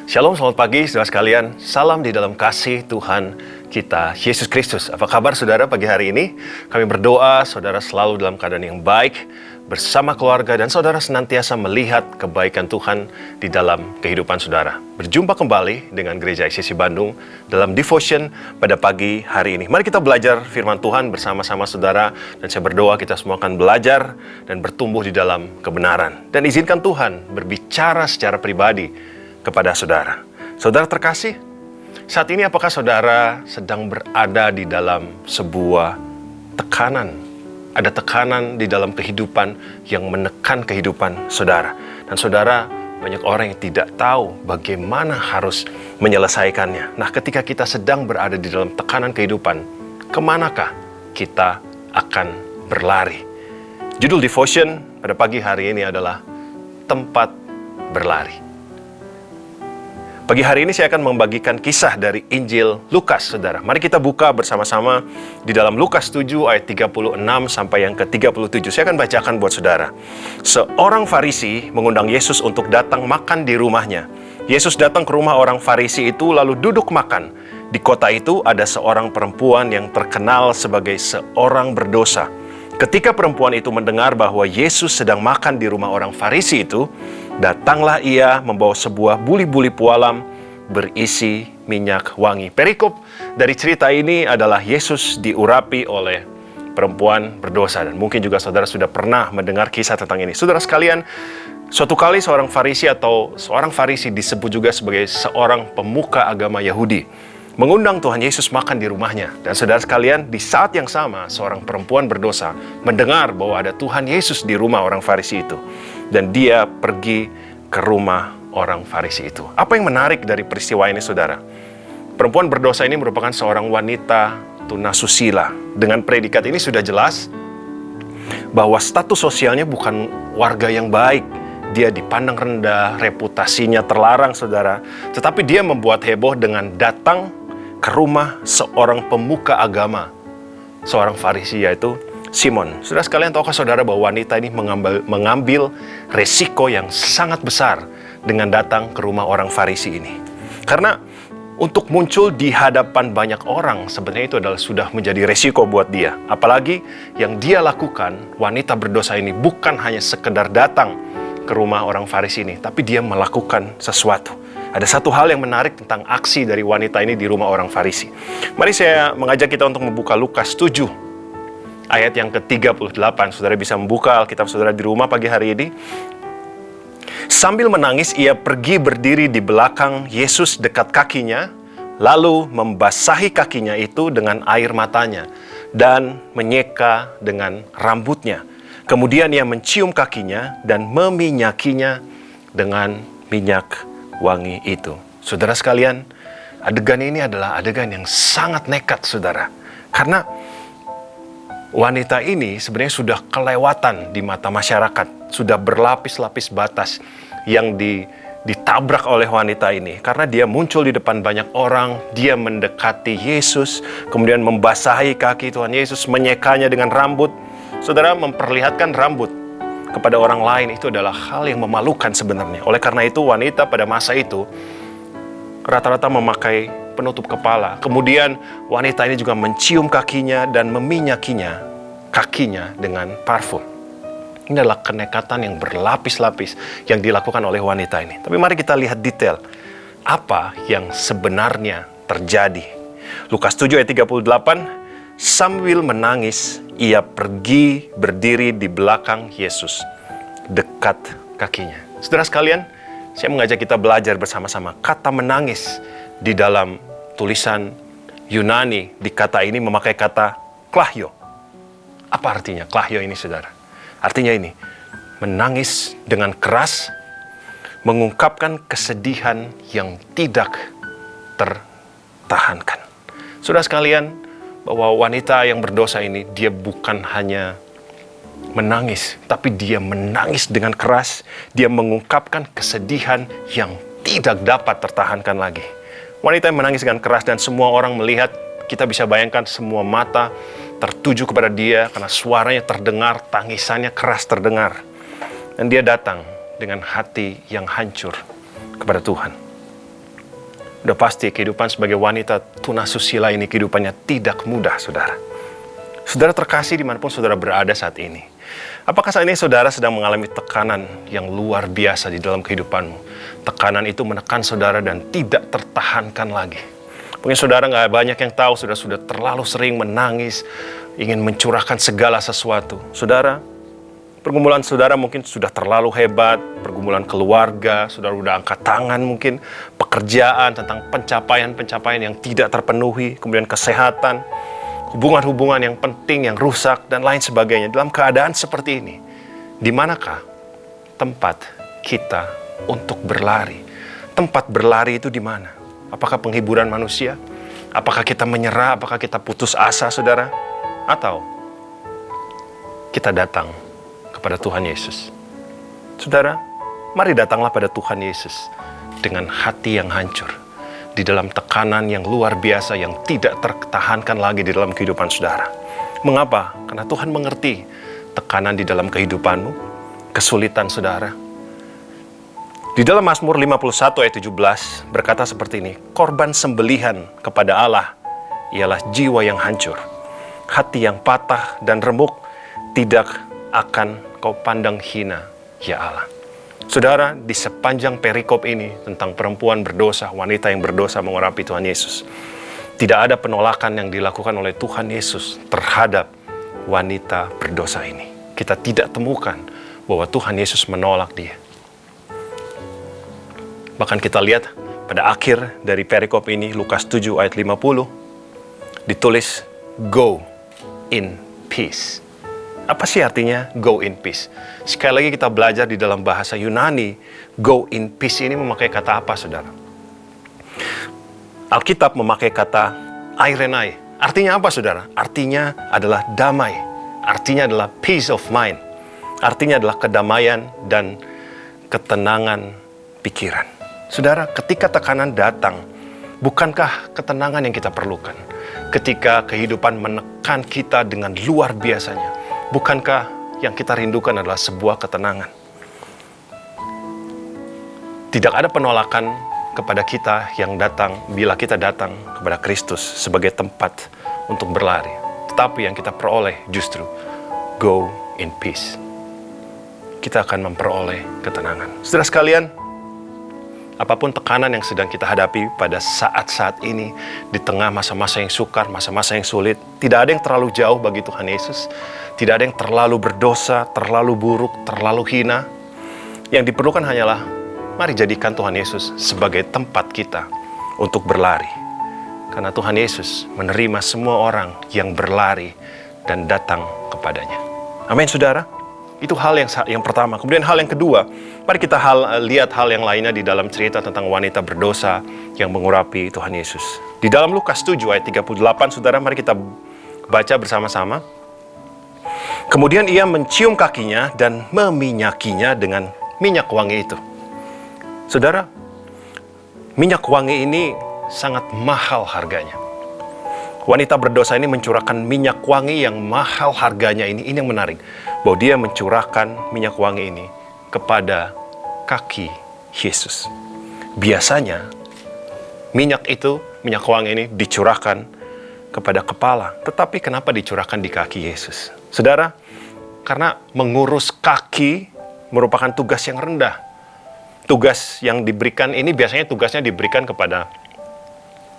Shalom, selamat pagi saudara sekalian. Salam di dalam kasih Tuhan kita, Yesus Kristus. Apa kabar saudara pagi hari ini? Kami berdoa saudara selalu dalam keadaan yang baik, bersama keluarga, dan saudara senantiasa melihat kebaikan Tuhan di dalam kehidupan saudara. Berjumpa kembali dengan Gereja ICC Bandung dalam devotion pada pagi hari ini. Mari kita belajar firman Tuhan bersama-sama saudara, dan saya berdoa kita semua akan belajar dan bertumbuh di dalam kebenaran. Dan izinkan Tuhan berbicara secara pribadi kepada saudara. Saudara terkasih, saat ini apakah saudara sedang berada di dalam sebuah tekanan? Ada tekanan di dalam kehidupan yang menekan kehidupan saudara. Dan saudara, banyak orang yang tidak tahu bagaimana harus menyelesaikannya. Nah, ketika kita sedang berada di dalam tekanan kehidupan, kemanakah kita akan berlari? Judul devotion pada pagi hari ini adalah Tempat Berlari. Pagi hari ini saya akan membagikan kisah dari Injil Lukas, saudara. Mari kita buka bersama-sama di dalam Lukas 7 ayat 36 sampai yang ke-37. Saya akan bacakan buat saudara. Seorang Farisi mengundang Yesus untuk datang makan di rumahnya. Yesus datang ke rumah orang Farisi itu lalu duduk makan. Di kota itu ada seorang perempuan yang terkenal sebagai seorang berdosa. Ketika perempuan itu mendengar bahwa Yesus sedang makan di rumah orang Farisi itu, datanglah ia membawa sebuah buli-buli pualam berisi minyak wangi. Perikop dari cerita ini adalah Yesus diurapi oleh perempuan berdosa. Dan mungkin juga saudara sudah pernah mendengar kisah tentang ini. Saudara sekalian, suatu kali seorang Farisi disebut juga sebagai seorang pemuka agama Yahudi mengundang Tuhan Yesus makan di rumahnya. Dan saudara sekalian, di saat yang sama, seorang perempuan berdosa mendengar bahwa ada Tuhan Yesus di rumah orang Farisi itu. Dan dia pergi ke rumah orang Farisi itu. Apa yang menarik dari peristiwa ini, saudara? Perempuan berdosa ini merupakan seorang wanita tunasusila. Dengan predikat ini sudah jelas bahwa status sosialnya bukan warga yang baik. Dia dipandang rendah, reputasinya terlarang, saudara. Tetapi dia membuat heboh dengan datang ke rumah seorang pemuka agama, seorang Farisi, yaitu Simon. Saudara sekalian, tahukah saudara bahwa wanita ini mengambil resiko yang sangat besar dengan datang ke rumah orang Farisi ini? Karena untuk muncul di hadapan banyak orang sebenarnya itu adalah sudah menjadi resiko buat dia. Apalagi yang dia lakukan, wanita berdosa ini bukan hanya sekedar datang ke rumah orang Farisi ini, tapi dia melakukan sesuatu. Ada satu hal yang menarik tentang aksi dari wanita ini di rumah orang Farisi. Mari saya mengajak kita untuk membuka Lukas 7 ayat yang ke-38. Saudara bisa membuka Alkitab saudara di rumah pagi hari ini. Sambil menangis, ia pergi berdiri di belakang Yesus dekat kakinya, lalu membasahi kakinya itu dengan air matanya dan menyeka dengan rambutnya. Kemudian ia mencium kakinya dan meminyakinya dengan minyak wangi itu. Saudara sekalian, adegan ini adalah adegan yang sangat nekat, saudara. Karena wanita ini sebenarnya sudah kelewatan di mata masyarakat. Sudah berlapis-lapis batas yang ditabrak oleh wanita ini. Karena dia muncul di depan banyak orang, dia mendekati Yesus, kemudian membasahi kaki Tuhan Yesus, menyekanya dengan rambut. Saudara, memperlihatkan rambut kepada orang lain itu adalah hal yang memalukan sebenarnya. Oleh karena itu, wanita pada masa itu rata-rata memakai penutup kepala. Kemudian wanita ini juga mencium kakinya dan meminyakinya kakinya dengan parfum. Ini adalah kenekatan yang berlapis-lapis yang dilakukan oleh wanita ini. Tapi mari kita lihat detail apa yang sebenarnya terjadi. Lukas 7 ayat 38, sambil menangis, ia pergi berdiri di belakang Yesus, dekat kakinya. Saudara sekalian, saya mengajak kita belajar bersama-sama. Kata menangis di dalam tulisan Yunani, di kata ini memakai kata klahio. Apa artinya klahio ini, saudara? Artinya ini, menangis dengan keras, mengungkapkan kesedihan yang tidak tertahankan. Saudara sekalian, bahwa wanita yang berdosa ini, dia bukan hanya menangis, tapi dia menangis dengan keras. Dia mengungkapkan kesedihan yang tidak dapat tertahankan lagi. Wanita yang menangis dengan keras dan semua orang melihat, kita bisa bayangkan semua mata tertuju kepada dia karena suaranya terdengar, tangisannya keras terdengar. Dan dia datang dengan hati yang hancur kepada Tuhan. Udah pasti kehidupan sebagai wanita tunasusila ini kehidupannya tidak mudah, saudara. Saudara terkasih dimanapun saudara berada saat ini. Apakah saat ini saudara sedang mengalami tekanan yang luar biasa di dalam kehidupanmu? Tekanan itu menekan saudara dan tidak tertahankan lagi. Mungkin saudara nggak banyak yang tahu, saudara sudah terlalu sering menangis, ingin mencurahkan segala sesuatu. Saudara, pergumulan saudara mungkin sudah terlalu hebat, pergumulan keluarga, saudara udah angkat tangan mungkin, pekerjaan, tentang pencapaian-pencapaian yang tidak terpenuhi, kemudian kesehatan, hubungan-hubungan yang penting, yang rusak, dan lain sebagainya. Dalam keadaan seperti ini, di manakah tempat kita untuk berlari? Tempat berlari itu di mana? Apakah penghiburan manusia? Apakah kita menyerah? Apakah kita putus asa, saudara? Atau kita datang kepada Tuhan Yesus? Saudara, mari datanglah pada Tuhan Yesus dengan hati yang hancur, di dalam tekanan yang luar biasa yang tidak tertahankan lagi di dalam kehidupan saudara. Mengapa? Karena Tuhan mengerti tekanan di dalam kehidupanmu, kesulitan saudara. Di dalam Mazmur 51 ayat 17 berkata seperti ini, korban sembelihan kepada Allah ialah jiwa yang hancur, hati yang patah dan remuk tidak akan kau pandang hina, ya Allah. Saudara, di sepanjang perikop ini tentang perempuan berdosa, wanita yang berdosa mengurapi Tuhan Yesus, tidak ada penolakan yang dilakukan oleh Tuhan Yesus terhadap wanita berdosa ini. Kita tidak temukan bahwa Tuhan Yesus menolak dia. Bahkan kita lihat pada akhir dari perikop ini, Lukas 7 ayat 50, ditulis, go in peace. Apa sih artinya go in peace? Sekali lagi kita belajar di dalam bahasa Yunani, go in peace ini memakai kata apa, saudara? Alkitab memakai kata airenai. Artinya apa, saudara? Artinya adalah damai. Artinya adalah peace of mind. Artinya adalah kedamaian dan ketenangan pikiran. Saudara, ketika tekanan datang, bukankah ketenangan yang kita perlukan? Ketika kehidupan menekan kita dengan luar biasanya, bukankah yang kita rindukan adalah sebuah ketenangan? Tidak ada penolakan kepada kita yang datang bila kita datang kepada Kristus sebagai tempat untuk berlari. Tetapi yang kita peroleh justru go in peace. Kita akan memperoleh ketenangan. Saudara sekalian, apapun tekanan yang sedang kita hadapi pada saat-saat ini, di tengah masa-masa yang sukar, masa-masa yang sulit, tidak ada yang terlalu jauh bagi Tuhan Yesus. Tidak ada yang terlalu berdosa, terlalu buruk, terlalu hina. Yang diperlukan hanyalah, mari jadikan Tuhan Yesus sebagai tempat kita untuk berlari. Karena Tuhan Yesus menerima semua orang yang berlari dan datang kepadanya. Amin, saudara. Itu hal yang pertama. Kemudian hal yang kedua, mari kita lihat hal yang lainnya di dalam cerita tentang wanita berdosa yang mengurapi Tuhan Yesus. Di dalam Lukas 7 ayat 38, saudara, mari kita baca bersama-sama. Kemudian ia mencium kakinya dan meminyakinya dengan minyak wangi itu. Saudara, minyak wangi ini sangat mahal harganya. Wanita berdosa ini mencurahkan minyak wangi yang mahal harganya ini yang menarik. Bahwa dia mencurahkan minyak wangi ini kepada kaki Yesus. Biasanya minyak wangi ini dicurahkan kepada kepala. Tetapi kenapa dicurahkan di kaki Yesus? Saudara, karena mengurus kaki merupakan tugas yang rendah. Tugas yang diberikan ini biasanya tugasnya diberikan kepada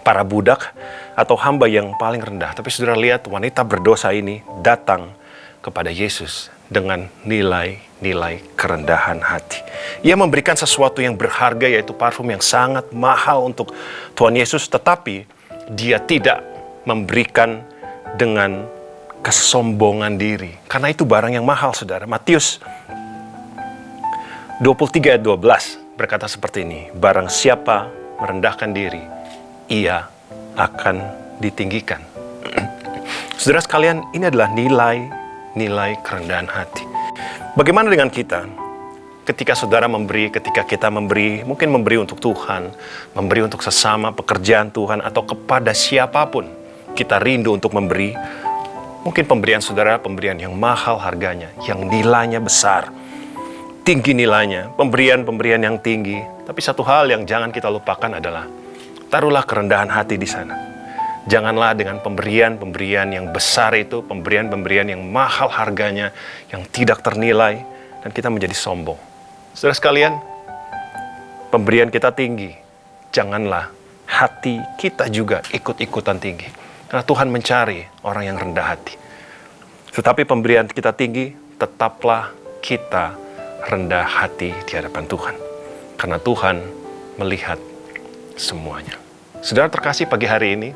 para budak atau hamba yang paling rendah. Tapi saudara lihat, wanita berdosa ini datang kepada Yesus dengan nilai-nilai kerendahan hati. Ia memberikan sesuatu yang berharga, yaitu parfum yang sangat mahal untuk Tuhan Yesus, tetapi dia tidak memberikan dengan kesombongan diri. Karena itu barang yang mahal, saudara. Matius 23 ayat 12 berkata seperti ini, barang siapa merendahkan diri, ia akan ditinggikan. Saudara sekalian, ini adalah nilai kerendahan hati. Bagaimana dengan kita? Ketika saudara memberi, ketika kita memberi, mungkin memberi untuk Tuhan, memberi untuk sesama, pekerjaan Tuhan, atau kepada siapapun, kita rindu untuk memberi. Mungkin pemberian saudara, pemberian yang mahal harganya, yang nilainya besar, tinggi nilainya, pemberian yang tinggi. Tapi satu hal yang jangan kita lupakan adalah taruhlah kerendahan hati di sana. Janganlah dengan pemberian-pemberian yang besar itu, pemberian-pemberian yang mahal harganya, yang tidak ternilai, dan kita menjadi sombong. Saudara sekalian, pemberian kita tinggi, janganlah hati kita juga ikut-ikutan tinggi. Karena Tuhan mencari orang yang rendah hati. Tetapi pemberian kita tinggi, tetaplah kita rendah hati di hadapan Tuhan. Karena Tuhan melihat semuanya. Saudara terkasih, pagi hari ini,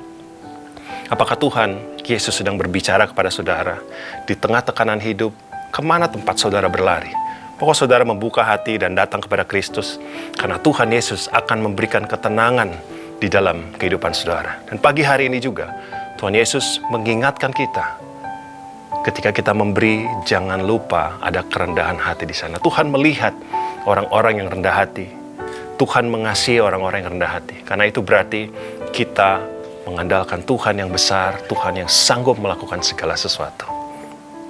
apakah Tuhan Yesus sedang berbicara kepada saudara di tengah tekanan hidup? Kemana tempat saudara berlari? Pokoknya saudara membuka hati dan datang kepada Kristus, karena Tuhan Yesus akan memberikan ketenangan di dalam kehidupan saudara. Dan pagi hari ini juga, Tuhan Yesus mengingatkan kita, ketika kita memberi, jangan lupa ada kerendahan hati di sana. Tuhan melihat orang-orang yang rendah hati. Tuhan mengasihi orang-orang yang rendah hati. Karena itu berarti kita mengandalkan Tuhan yang besar, Tuhan yang sanggup melakukan segala sesuatu.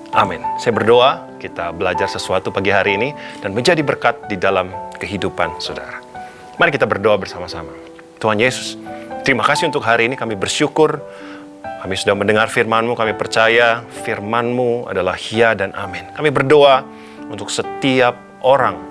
Amin. Saya berdoa kita belajar sesuatu pagi hari ini dan menjadi berkat di dalam kehidupan saudara. Mari kita berdoa bersama-sama. Tuhan Yesus, terima kasih untuk hari ini. Kami bersyukur kami sudah mendengar firman-Mu. Kami percaya firman-Mu adalah ya dan amin. Kami berdoa untuk setiap orang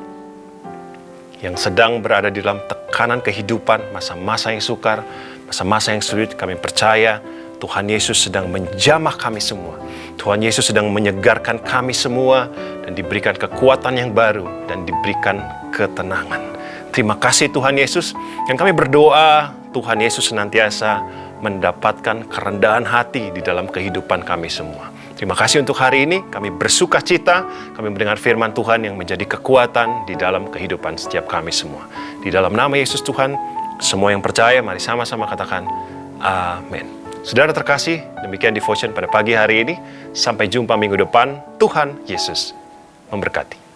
yang sedang berada di dalam tekanan kehidupan, masa-masa yang sukar, masa-masa yang sulit. Kami percaya Tuhan Yesus sedang menjamah kami semua. Tuhan Yesus sedang menyegarkan kami semua dan diberikan kekuatan yang baru dan diberikan ketenangan. Terima kasih Tuhan Yesus. Dan kami berdoa Tuhan Yesus senantiasa mendapatkan kerendahan hati di dalam kehidupan kami semua. Terima kasih untuk hari ini. Kami bersuka cita, kami mendengar firman Tuhan yang menjadi kekuatan di dalam kehidupan setiap kami semua. Di dalam nama Yesus Tuhan, semua yang percaya, mari sama-sama katakan amin. Saudara terkasih, demikian devotion pada pagi hari ini. Sampai jumpa minggu depan. Tuhan Yesus memberkati.